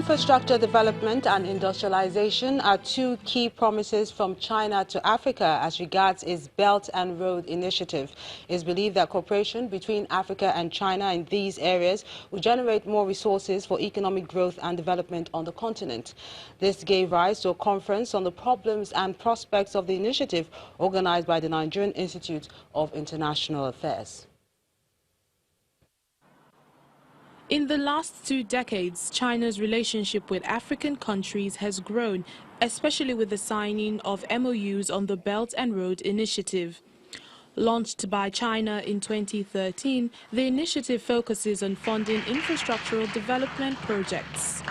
Infrastructure development and industrialization are two key promises from China to Africa as regards its Belt and Road Initiative. It is believed that cooperation between Africa and China in these areas will generate more resources for economic growth and development on the continent. This gave rise to a conference on the problems and prospects of the initiative organized by the Nigerian Institute of International Affairs. In the last 2 decades, China's relationship with African countries has grown, especially with the signing of MOUs on the Belt and Road Initiative. Launched by China in 2013, the initiative focuses on funding infrastructural development projects.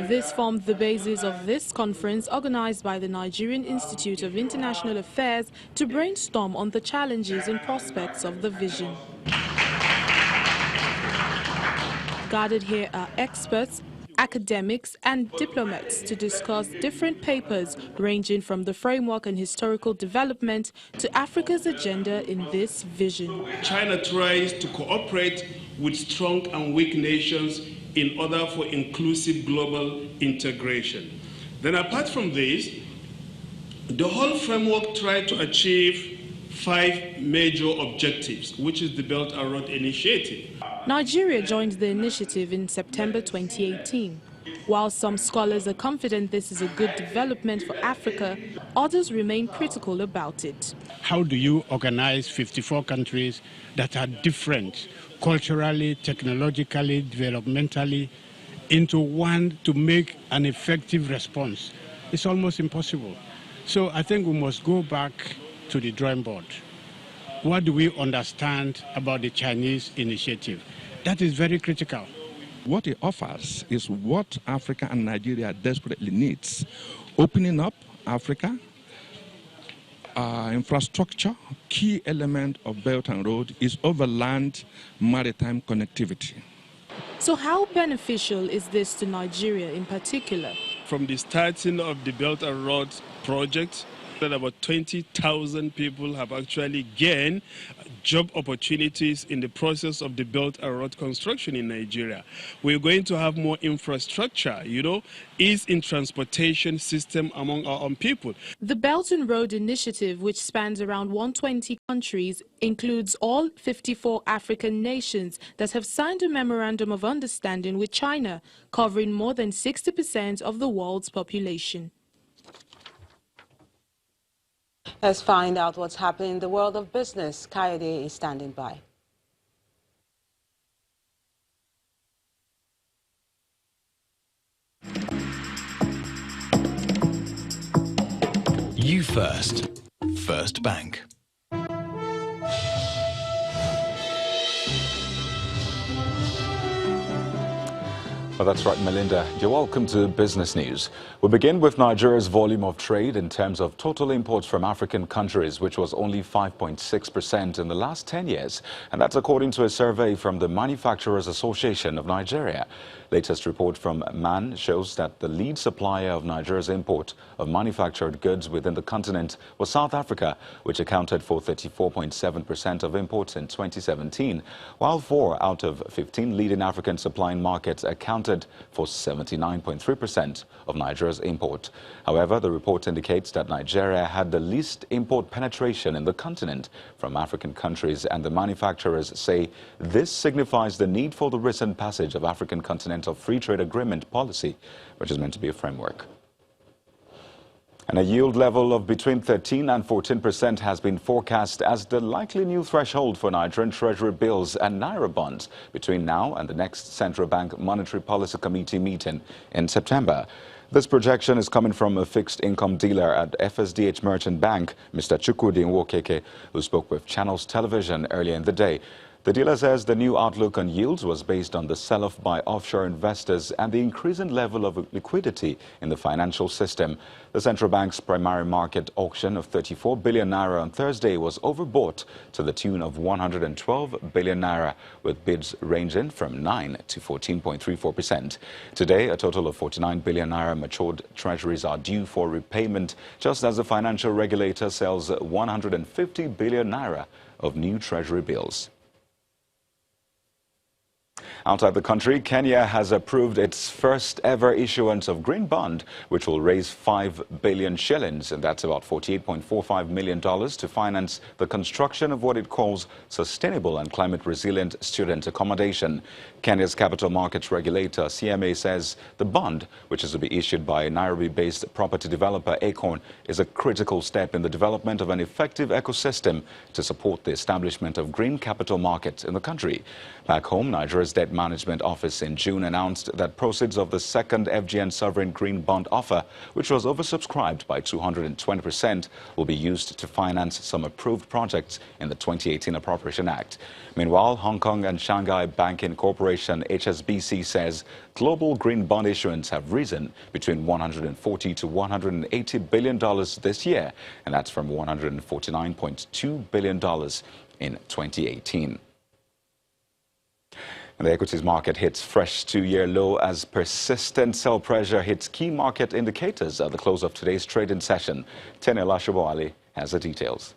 This formed the basis of this conference organized by the Nigerian Institute of International Affairs to brainstorm on the challenges and prospects of the vision. Gathered here are experts, academics and diplomats to discuss different papers ranging from the framework and historical development to Africa's agenda in this vision. China tries to cooperate with strong and weak nations in order for inclusive global integration. Then apart from this, the whole framework tried to achieve 5 major objectives, which is the Belt and Road Initiative. Nigeria joined the initiative in September 2018. While some scholars are confident this is a good development for Africa, others remain critical about it. How do you organize 54 countries that are different culturally, technologically, developmentally into one to make an effective response? It's almost impossible. So I think we must go back to the drawing board. What do we understand about the Chinese initiative? That is very critical. What it offers is what Africa and Nigeria desperately needs. Opening up Africa, infrastructure, key element of Belt and Road is overland maritime connectivity. So how beneficial is this to Nigeria in particular? From the starting of the Belt and Road project, that about 20,000 people have actually gained job opportunities in the process of the Belt and Road construction in Nigeria. We're going to have more infrastructure, ease in transportation system among our own people. The Belt and Road Initiative, which spans around 120 countries, includes all 54 African nations that have signed a memorandum of understanding with China, covering more than 60% of the world's population. Let's find out what's happening in the world of business. Kayode is standing by. You First. First Bank. Well, that's right, Melinda. You're welcome to Business News. We begin with Nigeria's volume of trade in terms of total imports from African countries, which was only 5.6% in the last 10 years. And that's according to a survey from the Manufacturers Association of Nigeria. Latest report from MAN shows that the lead supplier of Nigeria's import of manufactured goods within the continent was South Africa, which accounted for 34.7% of imports in 2017, while 4 out of 15 leading African supplying markets accounted for 79.3% of Nigeria's import. However, the report indicates that Nigeria had the least import penetration in the continent from African countries, and the manufacturers say this signifies the need for the recent passage of African Continental Free Trade Agreement policy, which is meant to be a framework. And a yield level of between 13 and 14% has been forecast as the likely new threshold for Nigerian Treasury bills and Naira bonds between now and the next Central Bank Monetary Policy Committee meeting in September. This projection is coming from a fixed income dealer at FSDH Merchant Bank, Mr. Chukwudi Nwokeke, who spoke with Channels Television earlier in the day. The dealer says the new outlook on yields was based on the sell-off by offshore investors and the increasing level of liquidity in the financial system. The central bank's primary market auction of 34 billion naira on Thursday was overbought to the tune of 112 billion naira, with bids ranging from 9 to 14.34%. Today, a total of 49 billion naira matured treasuries are due for repayment, just as the financial regulator sells 150 billion naira of new treasury bills. Outside the country, Kenya has approved its first ever issuance of green bond, which will raise 5 billion shillings, and that's about $48.45 million, to finance the construction of what it calls sustainable and climate resilient student accommodation. Kenya's capital markets regulator, CMA, says the bond, which is to be issued by Nairobi-based property developer Acorn, is a critical step in the development of an effective ecosystem to support the establishment of green capital markets in the country. Back home, Nigeria's Debt Management Office in June announced that proceeds of the second FGN sovereign green bond offer, which was oversubscribed by 220%, will be used to finance some approved projects in the 2018 Appropriation Act. Meanwhile, Hong Kong and Shanghai Banking Corporation, HSBC, says global green bond issuance have risen between $140 to $180 billion this year, and that's from $149.2 billion in 2018. And the equities market hits fresh two-year low as persistent sell pressure hits key market indicators at the close of today's trading session. Teniola Shoboali has the details.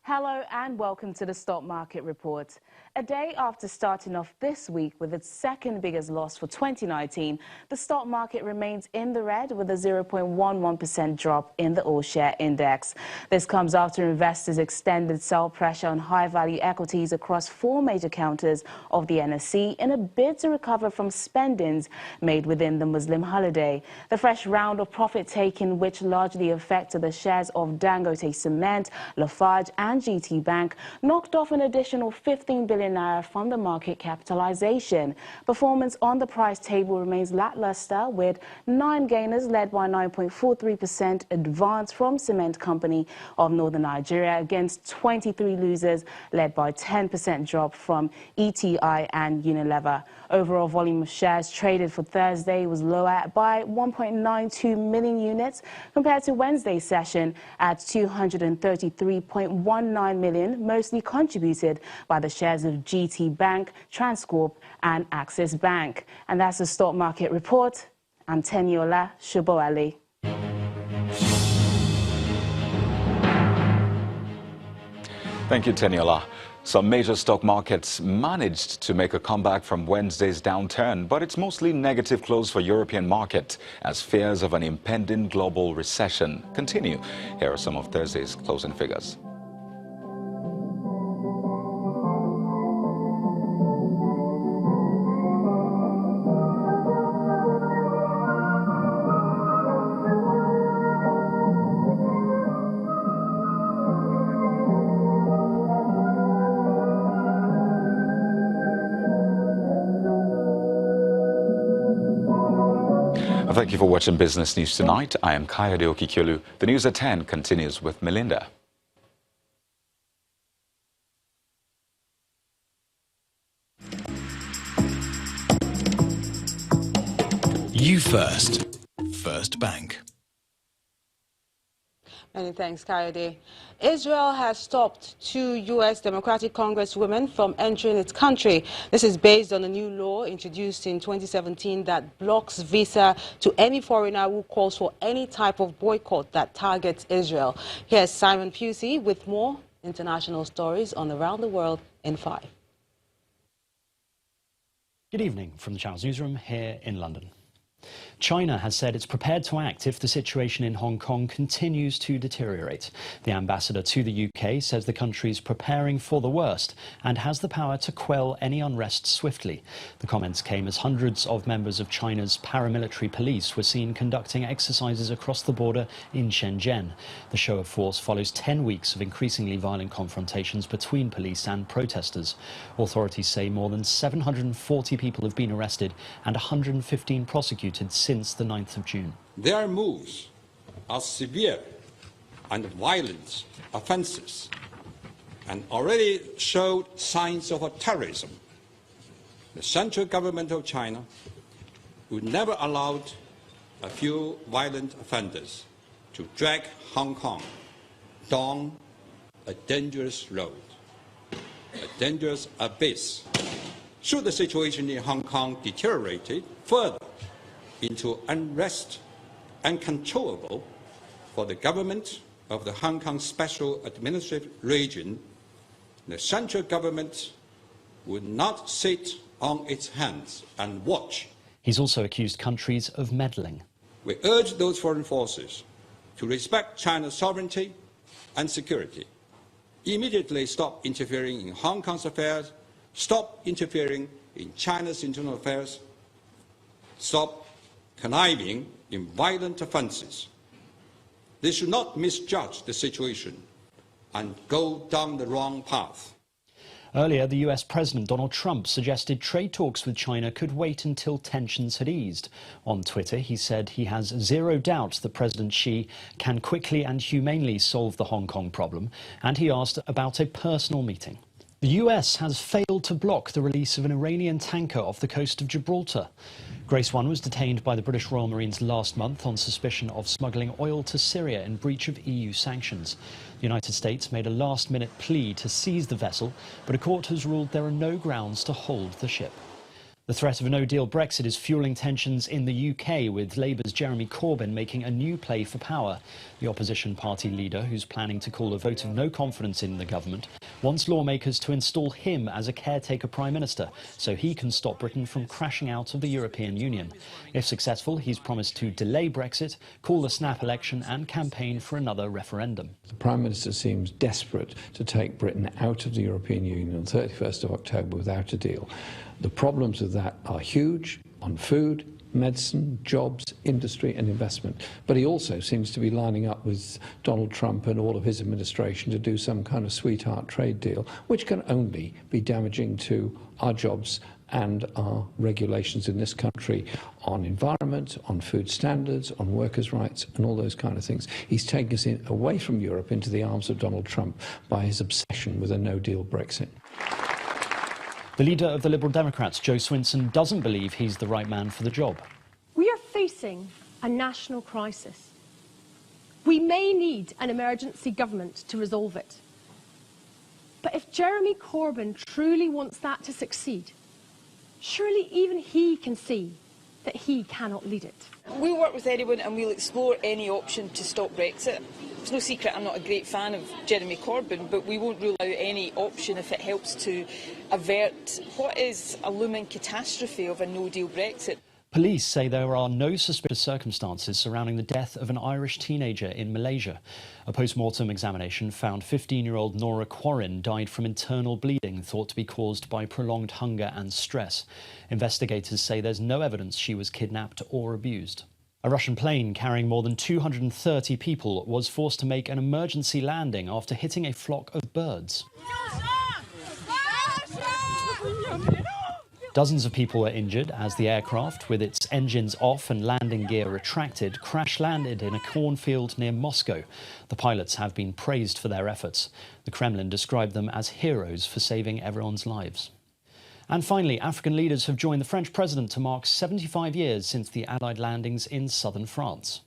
Hello and welcome to the Stock Market Report. A day after starting off this week with its second biggest loss for 2019, the stock market remains in the red with a 0.11% drop in the all-share index. This comes after investors extended sell pressure on high-value equities across four major counters of the NSE in a bid to recover from spendings made within the Muslim holiday. The fresh round of profit-taking, which largely affected the shares of Dangote Cement, Lafarge and GT Bank, knocked off an additional 15 billion naira from the market capitalization. Performance on the price table remains lackluster, with 9 gainers led by 9.43% advance from Cement Company of Northern Nigeria against 23 losers led by 10% drop from ETI and Unilever. Overall volume of shares traded for Thursday was lower by 1.92 million units compared to Wednesday's session at 233.19 million, mostly contributed by the shares of GT Bank, Transcorp and Axis Bank. And that's the Stock Market Report. I'm Teniola Shoboali. Thank you, Teniola. Some major stock markets managed to make a comeback from Wednesday's downturn, but it's mostly negative close for European market as fears of an impending global recession continue. Here are some of Thursday's closing figures. Thank you for watching Business News Tonight. I am Kayode Okikiolu. The news at 10 continues with Melinda. You First. First Bank. Many thanks, Kayode. Israel has stopped 2 U.S. Democratic Congresswomen from entering its country. This is based on a new law introduced in 2017 that blocks visa to any foreigner who calls for any type of boycott that targets Israel. Here's Simon Pusey with more international stories on Around the World in 5. Good evening from the Channels Newsroom here in London. China has said it's prepared to act if the situation in Hong Kong continues to deteriorate. The ambassador to the UK says the country is preparing for the worst and has the power to quell any unrest swiftly. The comments came as hundreds of members of China's paramilitary police were seen conducting exercises across the border in Shenzhen. The show of force follows 10 weeks of increasingly violent confrontations between police and protesters. Authorities say more than 740 people have been arrested and 115 prosecuted since the 9th of June. Their moves are severe and violent offences and already showed signs of terrorism. The central government of China would never allow a few violent offenders to drag Hong Kong down a dangerous road, a dangerous abyss. Should the situation in Hong Kong deteriorate further into unrest, uncontrollable for the government of the Hong Kong Special Administrative Region, the central government would not sit on its hands and watch. He's also accused countries of meddling. We urge those foreign forces to respect China's sovereignty and security, immediately stop interfering in Hong Kong's affairs, stop interfering in China's internal affairs, stop conniving in violent offences. They should not misjudge the situation and go down the wrong path. Earlier, the US President Donald Trump suggested trade talks with China could wait until tensions had eased. On Twitter, he said he has zero doubt that President Xi can quickly and humanely solve the Hong Kong problem, and he asked about a personal meeting. The US has failed to block the release of an Iranian tanker off the coast of Gibraltar. Grace 1 was detained by the British Royal Marines last month on suspicion of smuggling oil to Syria in breach of EU sanctions. The United States made a last-minute plea to seize the vessel, but a court has ruled there are no grounds to hold the ship. The threat of a no-deal Brexit is fueling tensions in the UK, with Labour's Jeremy Corbyn making a new play for power. The opposition party leader, who's planning to call a vote of no confidence in the government, wants lawmakers to install him as a caretaker prime minister so he can stop Britain from crashing out of the European Union. If successful, he's promised to delay Brexit, call the snap election and campaign for another referendum. The Prime Minister seems desperate to take Britain out of the European Union on 31st of October without a deal. The problems with that are huge on food, medicine, jobs, industry and investment. But he also seems to be lining up with Donald Trump and all of his administration to do some kind of sweetheart trade deal, which can only be damaging to our jobs and our regulations in this country on environment, on food standards, on workers' rights and all those kind of things. He's taken us away from Europe into the arms of Donald Trump by his obsession with a no-deal Brexit. The leader of the Liberal Democrats, Jo Swinson, doesn't believe he's the right man for the job. We are facing a national crisis. We may need an emergency government to resolve it. But if Jeremy Corbyn truly wants that to succeed, surely even he can see that he cannot lead it. We'll work with anyone and we'll explore any option to stop Brexit. It's no secret I'm not a great fan of Jeremy Corbyn, but we won't rule out any option if it helps to avert what is a looming catastrophe of a no-deal Brexit. Police say there are no suspicious circumstances surrounding the death of an Irish teenager in Malaysia. A post-mortem examination found 15-year-old Nora Quarrin died from internal bleeding thought to be caused by prolonged hunger and stress. Investigators say there's no evidence she was kidnapped or abused. A Russian plane carrying more than 230 people was forced to make an emergency landing after hitting a flock of birds. Dozens of people were injured as the aircraft, with its engines off and landing gear retracted, crash-landed in a cornfield near Moscow. The pilots have been praised for their efforts. The Kremlin described them as heroes for saving everyone's lives. And finally, African leaders have joined the French president to mark 75 years since the Allied landings in southern France.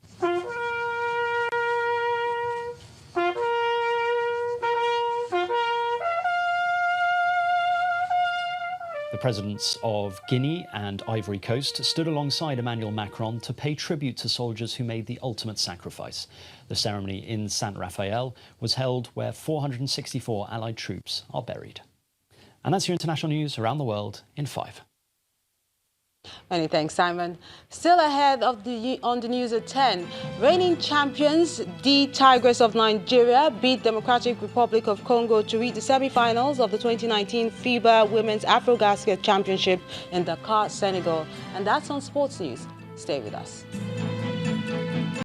The presidents of Guinea and Ivory Coast stood alongside Emmanuel Macron to pay tribute to soldiers who made the ultimate sacrifice. The ceremony in Saint Raphael was held where 464 Allied troops are buried. And that's your international news around the world in 5. Many thanks, Simon. Still ahead of on the news at 10, reigning champions, the Tigers of Nigeria, beat Democratic Republic of Congo to reach the semi-finals of the 2019 FIBA Women's Afrobasket Championship in Dakar, Senegal. And that's on Sports News. Stay with us.